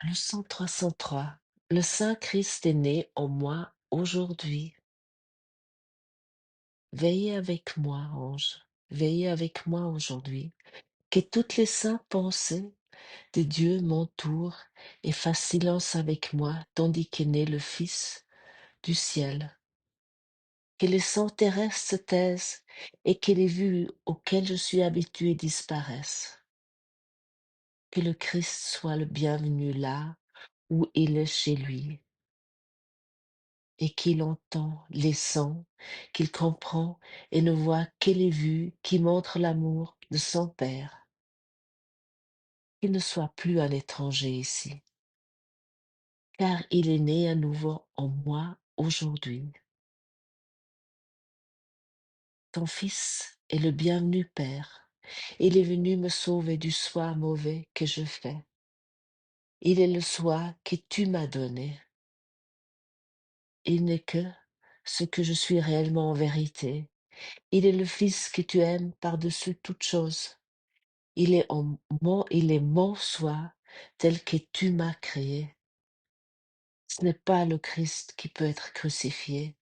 Leçon 303. Le Saint Christ est né en moi aujourd'hui. Veillez avec moi, ange. Veillez avec moi aujourd'hui. Que toutes les saintes pensées de Dieu m'entourent et fassent silence avec moi, tandis qu'est né le Fils du ciel. Que les sons terrestres se taisent et que les vues auxquelles je suis habitué disparaissent. Que le Christ soit le bienvenu là où il est chez lui, et qu'il entend les sons, qu'il comprend et ne voit que les vues qui montrent l'amour de son Père. Qu'il ne soit plus un étranger ici, car il est né à nouveau en moi aujourd'hui. Ton Fils est le bienvenu Père. Il est venu me sauver du soin mauvais que je fais. Il est le soin que tu m'as donné. Il n'est que ce que je suis réellement en vérité. Il est le Fils que tu aimes par-dessus toute chose. Il est mon soi tel que tu m'as créé. Ce n'est pas le Christ qui peut être crucifié.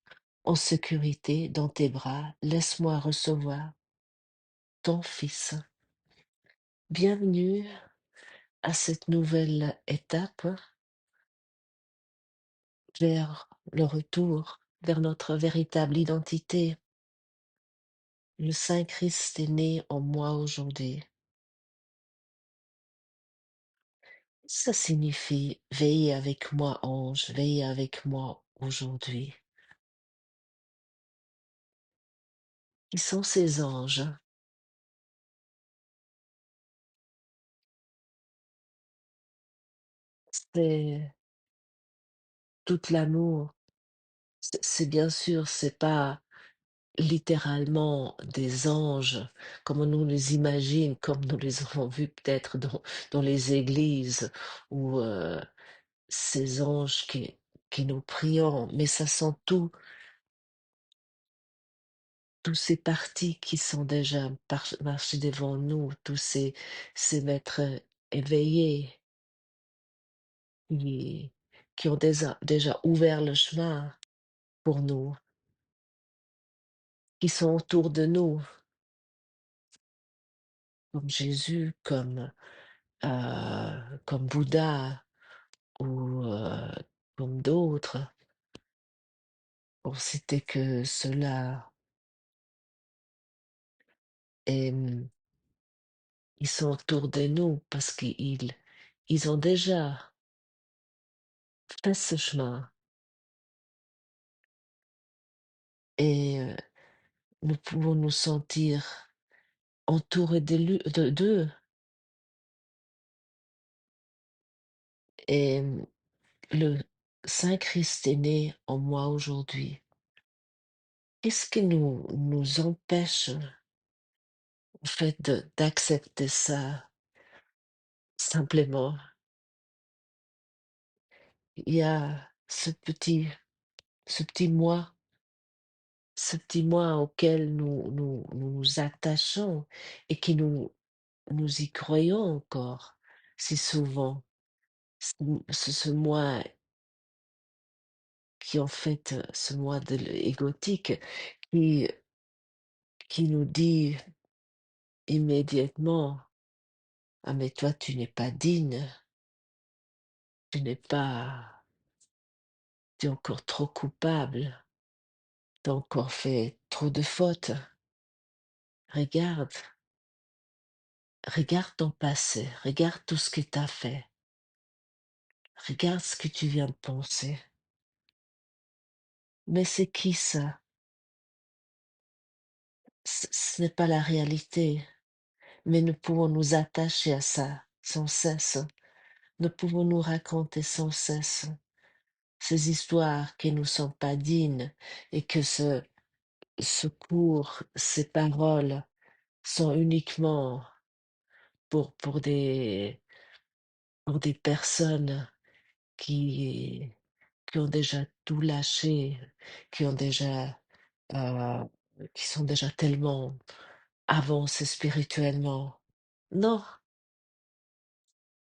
En sécurité dans tes bras, laisse-moi recevoir ton Fils. Bienvenue à cette nouvelle étape vers le retour, vers notre véritable identité. Le Saint Christ est né en moi aujourd'hui. Ça signifie veiller avec moi, ange, veiller avec moi aujourd'hui. Qui sont ces anges? C'est tout l'amour. C'est bien sûr, c'est pas littéralement des anges comme on nous les imagine, comme nous les avons vus peut-être dans les églises ou ces anges qui nous prions, mais ça sont tous ces partis qui sont déjà marchés devant nous, tous ces maîtres éveillés qui, qui ont déjà ouvert le chemin pour nous, qui sont autour de nous, comme Jésus, comme Bouddha ou comme d'autres, pour citer que ceux-là. Et ils sont autour de nous parce qu'ils ont déjà fait ce chemin. Et nous pouvons nous sentir entourés d'eux. Et le Saint Christ est né en moi aujourd'hui. Qu'est-ce qui nous empêche, en fait, d'accepter ça simplement? Il y a ce petit moi, ce petit moi auquel nous nous attachons et qui nous y croyons encore si souvent. Ce moi qui, en fait, ce moi égotique qui, qui nous dit immédiatement: «Ah mais toi tu n'es pas digne, tu n'es pas tu es encore trop coupable, tu as encore fait trop de fautes. Regarde, regarde ton passé, regarde tout ce que tu as fait, regarde ce que tu viens de penser». Mais c'est qui ça? Ce n'est pas la réalité, mais nous pouvons nous attacher à ça sans cesse. Nous pouvons nous raconter sans cesse ces histoires qui ne sont pas dignes et que ce cours, ces paroles sont uniquement pour des personnes qui, qui ont déjà tout lâché, qui ont déjà, euh, qui sont déjà tellement avancées spirituellement. Non,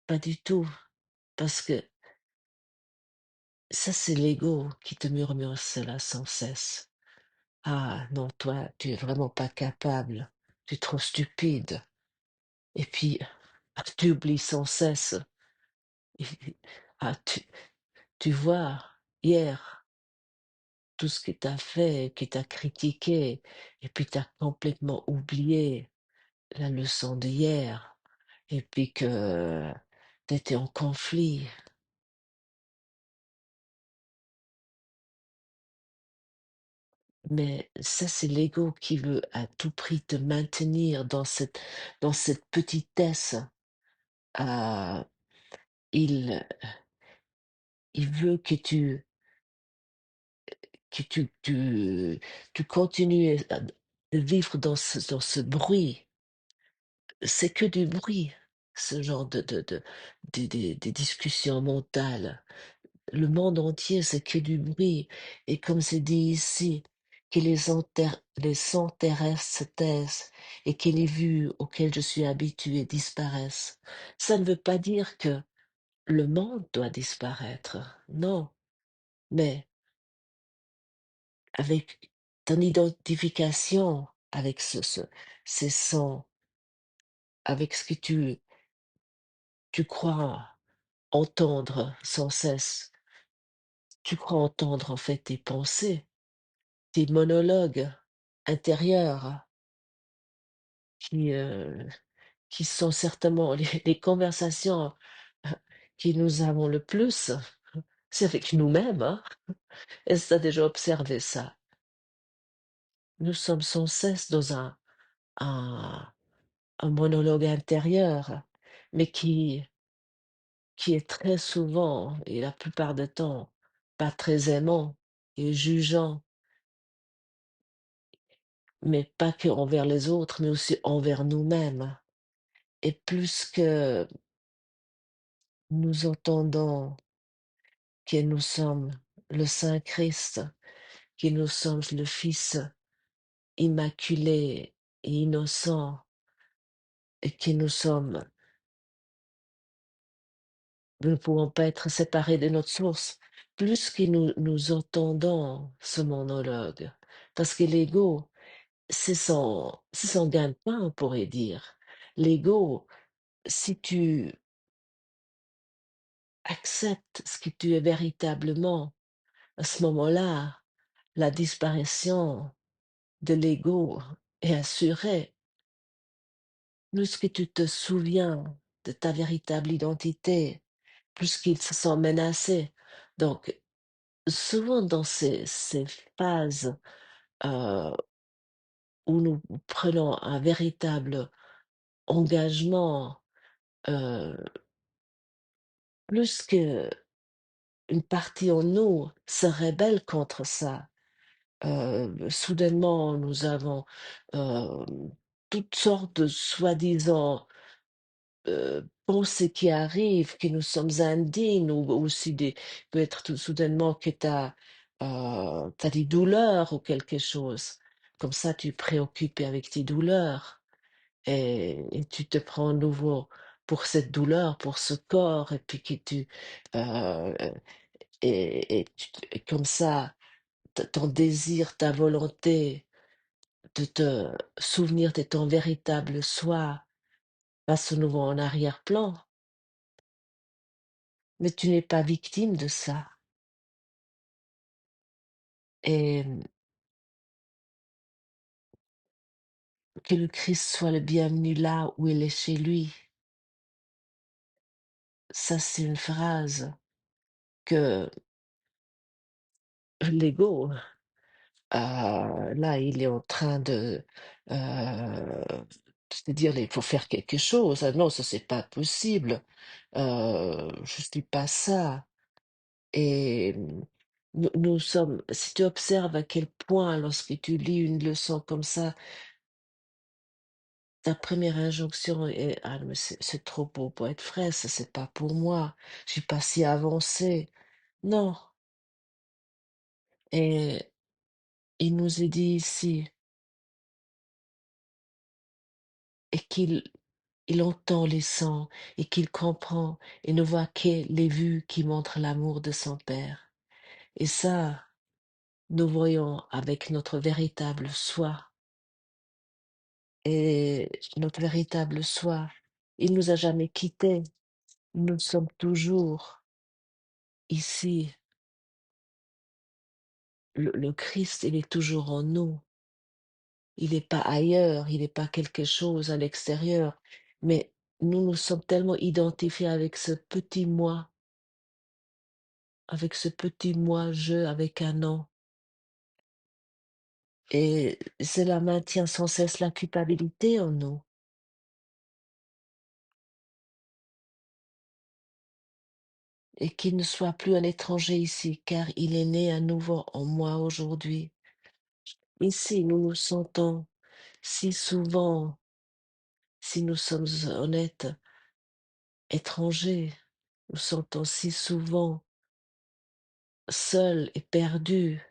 pas du tout. Parce que ça, c'est l'ego qui te murmure cela sans cesse. Ah non, toi, tu es vraiment pas capable, tu es trop stupide. Et puis, tu oublies sans cesse. Ah, tu vois, hier, tout ce que tu as fait, que tu as critiqué, et puis tu as complètement oublié la leçon d'hier, et puis que tu étais en conflit. Mais ça, c'est l'ego qui veut à tout prix te maintenir dans cette petitesse. Ah, il, il veut que tu continues de vivre dans ce bruit. C'est que du bruit, ce genre des discussions mentales. Le monde entier, c'est que du bruit. Et comme c'est dit ici, que les sons terrestres se taisent et que les vues auxquelles je suis habitué disparaissent. Ça ne veut pas dire que le monde doit disparaître. Non. Mais avec ton identification avec ces sons, avec ce que tu crois entendre sans cesse, tu crois entendre en fait tes pensées, tes monologues intérieurs qui, heu, qui sont certainement les conversations que nous avons le plus, c'est avec nous-mêmes, hein. Est-ce que tu as déjà observé ça? Nous sommes sans cesse dans un un monologue intérieur, mais qui est très souvent et la plupart du temps pas très aimant et jugeant, mais pas que envers les autres, mais aussi envers nous-mêmes. Et plus que nous entendons que nous sommes le Saint Christ, que nous sommes le Fils immaculé et innocent, et que nous ne pouvons pas être séparés de notre source, plus que nous entendons ce monologue. Parce que l'ego, c'est son gagne-pain, on pourrait dire. L'ego, si tu acceptes ce que tu es véritablement, à ce moment-là, la disparition de l'ego est assurée. Plus que tu te souviens de ta véritable identité, plus qu'ils se sont menacés. Donc, souvent dans ces phases euh, où nous prenons un véritable engagement, euh, plus que une partie en nous se rebelle contre ça. Soudainement, nous avons euh, toutes sortes de soi-disant pensées qui arrivent, que nous sommes indignes, ou aussi peut être tout soudainement que tu as, des douleurs ou quelque chose. Comme ça, tu es préoccupé avec tes douleurs et tu te prends à nouveau pour cette douleur, pour ce corps, et puis que euh, et comme ça, ton désir, ta volonté de te souvenir de ton véritable soi passe à nouveau en arrière-plan. Mais tu n'es pas victime de ça. Et que le Christ soit le bienvenu là où il est chez lui. Ça, c'est une phrase que l'ego, là, il est en train de dire, il faut faire quelque chose. Ah non, ça, c'est pas possible. Je suis pas ça. Et nous sommes, si tu observes à quel point, lorsque tu lis une leçon comme ça, ta première injonction est: «Ah mais c'est trop beau pour être vrai, ça c'est pas pour moi, je suis pas si avancé». Non, et il nous est dit ici et qu'il il entend les sons et qu'il comprend et ne voit que les vues qui montrent l'amour de son Père. Et ça, nous voyons avec notre véritable soi. Et notre véritable soi, il nous a jamais quittés. Nous sommes toujours ici. Le Christ, il est toujours en nous. Il n'est pas ailleurs, il n'est pas quelque chose à l'extérieur. Mais nous nous sommes tellement identifiés avec ce petit moi, je, avec un nom. Et cela maintient sans cesse la culpabilité en nous. Et qu'il ne soit plus un étranger ici, car il est né à nouveau en moi aujourd'hui. Ici, nous nous sentons si souvent, si nous sommes honnêtes, étrangers. Nous sentons si souvent seuls et perdus.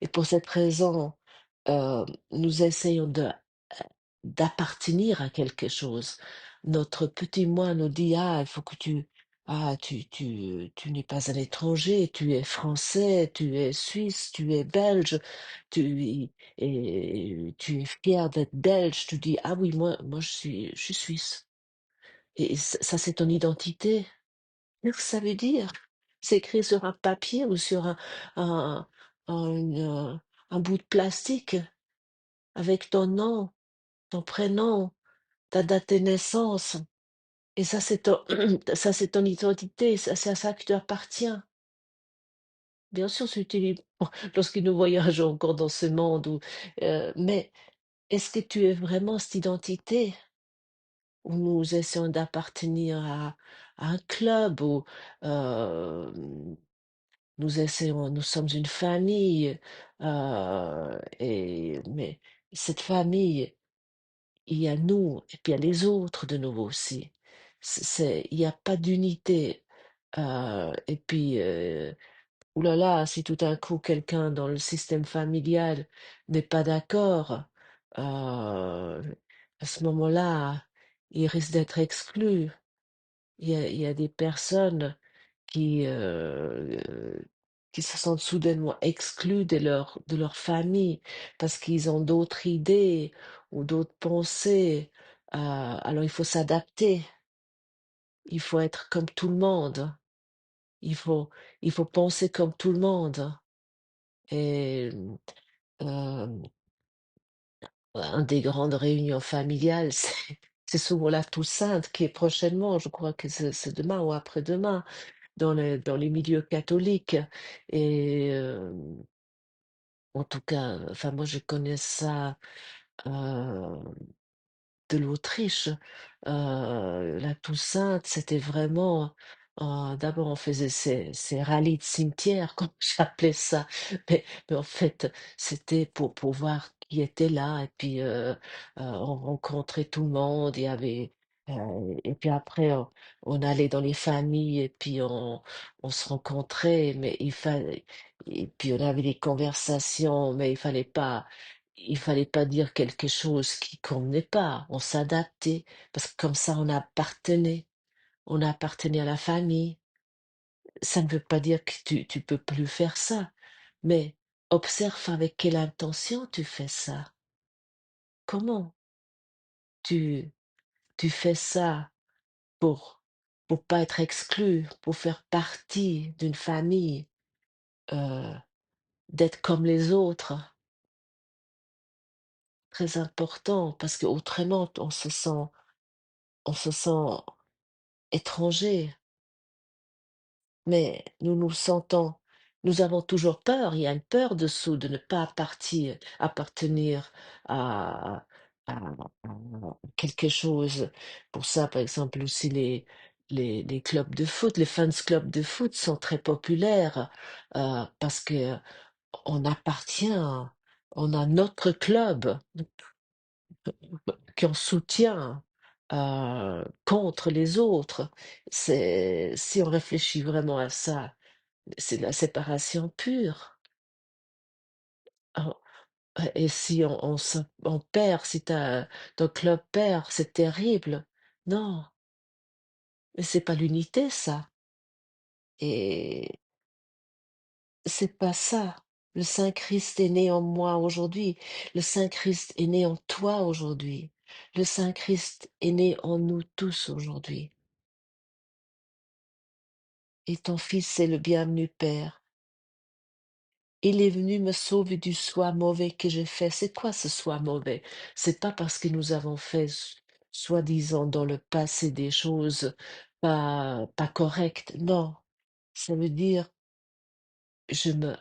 Et pour cette raison, nous essayons d'appartenir à quelque chose. Notre petit moi nous dit: «Ah, il faut que tu n'es pas un étranger, tu es français, tu es suisse, tu es belge, tu es fier d'être belge». Tu dis: «Ah oui, moi je suis suisse» et ça c'est ton identité. Qu'est-ce que ça veut dire? C'est écrit sur un papier ou sur un un une, un bout de plastique avec ton nom, ton prénom, ta date de naissance et ça c'est ton ça c'est ton identité, ça c'est à ça que tu appartiens. Bien sûr, c'est utile lorsque nous voyageons encore dans ce monde où, mais est-ce que tu es vraiment cette identité? Où nous essayons d'appartenir à un club ou, hem nous sommes une famille, mais cette famille, il y a nous et puis il y a les autres de nouveau aussi. Il y a pas d'unité, et puis, ouh là là, si tout d'un coup quelqu'un dans le système familial n'est pas d'accord, à ce moment-là, il risque d'être exclu. Il y a des personnes qui, qui se sentent soudainement exclus de leur famille parce qu'ils ont d'autres idées ou d'autres pensées. Alors il faut s'adapter, il faut être comme tout le monde, il faut il faut penser comme tout le monde et hem, un des grandes réunions familiales, c'est souvent la Toussaint qui est prochainement, je crois que c'est demain ou après-demain. Dans les milieux catholiques et en tout cas, enfin moi je connais ça, heu, de l'Autriche. La Toussaint, c'était vraiment, d'abord on faisait ces rallyes de cimetière comme j'appelais ça, mais en fait, c'était pour voir qui était là et puis, on rencontrait tout le monde. Il y avait, et puis après on allait dans les familles et puis on se rencontrait, mais il fallait et puis on avait des conversations, mais il fallait pas dire quelque chose qui convenait pas. On s'adaptait parce que comme ça on appartenait à la famille. Ça ne veut pas dire que tu peux plus faire ça, mais observe avec quelle intention tu fais ça. Comment tu tu fais ça pour pour pas être exclu, pour faire partie d'une famille, heu, d'être comme les autres. Très important parce qu'autrement on se sent étranger. Mais nous avons toujours peur, il y a une peur dessous de ne pas appartenir à à quelque chose. Pour ça, par exemple, aussi les clubs de foot, les fans clubs de foot sont très populaires, parce qu'on appartient, on a notre club qu'on soutient, contre les autres. Si on réfléchit vraiment à ça, c'est de la séparation pure. Oh, et si on perd, si ton club perd, c'est terrible. Non, mais c'est pas l'unité ça et c'est pas ça. Le Saint Christ est né en moi aujourd'hui. Le Saint Christ est né en toi aujourd'hui. Le Saint Christ est né en nous tous aujourd'hui. Et ton Fils est le bienvenu Père. Il est venu me sauver du soi mauvais que j'ai fait. C'est quoi ce soi mauvais? C'est pas parce que nous avons fait, soi-disant, dans le passé des choses pas correctes. Non. Ça veut dire, je me,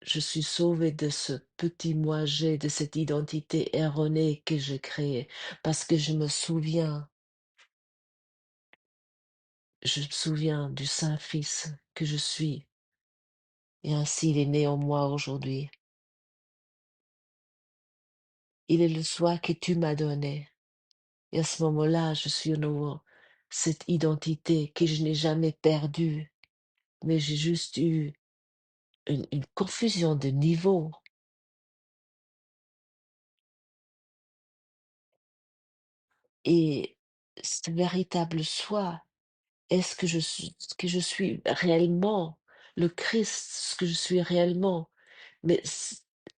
je suis sauvé de ce petit moi-j'ai, de cette identité erronée que j'ai créée. Parce que je me souviens du Saint-Fils que je suis. Et ainsi il est né en moi aujourd'hui. Il est le soi que tu m'as donné. Et à ce moment-là, je suis à nouveau cette identité que je n'ai jamais perdue, mais j'ai juste eu une confusion de niveau. Et ce véritable soi, est-ce que ce que je suis réellement le Christ, ce que je suis réellement? Mais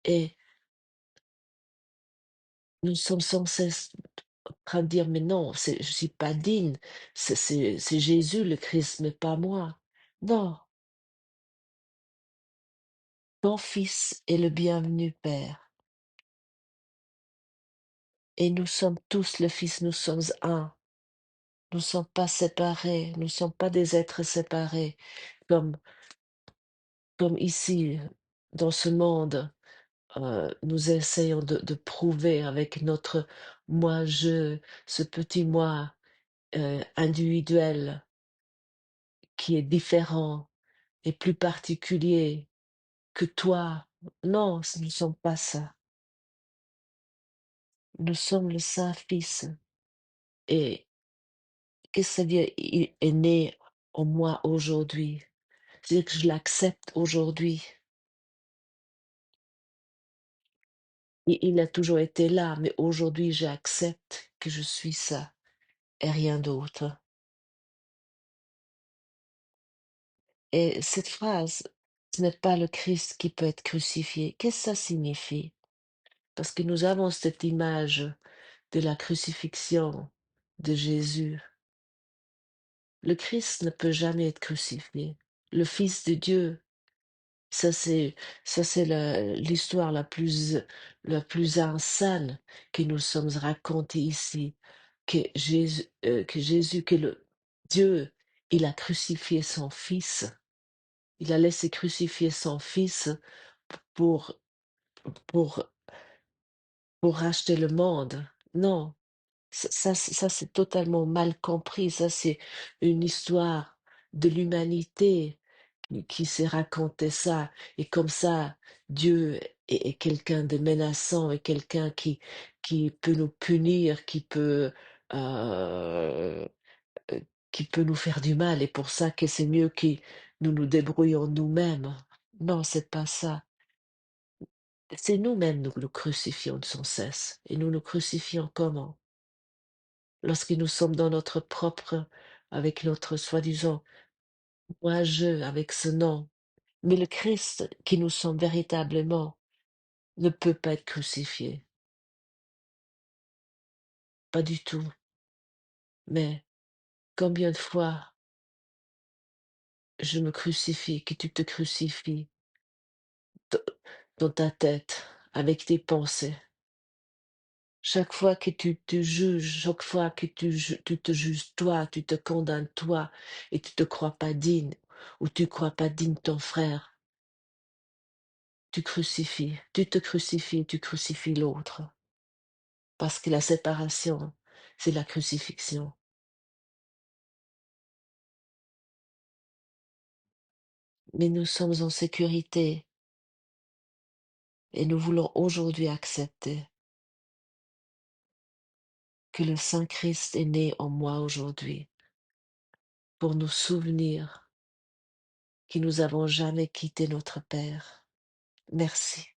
et nous sommes sans cesse en train de dire, mais non, je suis pas digne, c'est Jésus le Christ, mais pas moi. Non, ton Fils est le bienvenu Père. Et nous sommes tous le Fils, nous sommes un. Nous ne sommes pas séparés, nous ne sommes pas des êtres séparés, comme, comme ici, dans ce monde, nous essayons de prouver avec notre moi-je, ce petit moi individuel qui est différent et plus particulier que toi. Non, nous ne sommes pas ça. Nous sommes le Saint-Fils. Et qu'est-ce que ça veut dire? Il est né en moi aujourd'hui. C'est-à-dire que je l'accepte aujourd'hui. Il a toujours été là, mais aujourd'hui, j'accepte que je suis ça et rien d'autre. Et cette phrase, ce n'est pas le Christ qui peut être crucifié. Qu'est-ce que ça signifie? Parce que nous avons cette image de la crucifixion de Jésus. Le Christ ne peut jamais être crucifié. Le Fils de Dieu, ça c'est l'histoire la plus insane que nous sommes racontée ici. Que le Dieu, il a crucifié son Fils. Il a laissé crucifier son Fils pour pour pour racheter le monde. Non, ça c'est totalement mal compris. Ça c'est une histoire de l'humanité qui s'est raconté ça. Et comme ça, Dieu est quelqu'un de menaçant et quelqu'un qui peut nous punir, euh, qui peut nous faire du mal. Et pour ça que c'est mieux que nous nous débrouillons nous-mêmes. Non, c'est pas ça. C'est nous-mêmes nous nous crucifions sans cesse. Et nous nous crucifions comment? Lorsque nous sommes dans notre propre, avec notre soi-disant moi-je, avec ce nom. Mais le Christ qui nous sommes véritablement ne peut pas être crucifié. Pas du tout. Mais combien de fois je me crucifie, que tu te crucifies d- dans ta tête, avec tes pensées. Chaque fois que tu te juges, chaque fois que tu te juges toi, tu te condamnes toi et tu te crois pas digne ou tu crois pas digne de ton frère, tu te crucifies, tu crucifies l'autre. Parce que la séparation, c'est la crucifixion. Mais nous sommes en sécurité et nous voulons aujourd'hui accepter que le Saint-Christ est né en moi aujourd'hui pour nous souvenir que nous avons jamais quitté notre Père. Merci.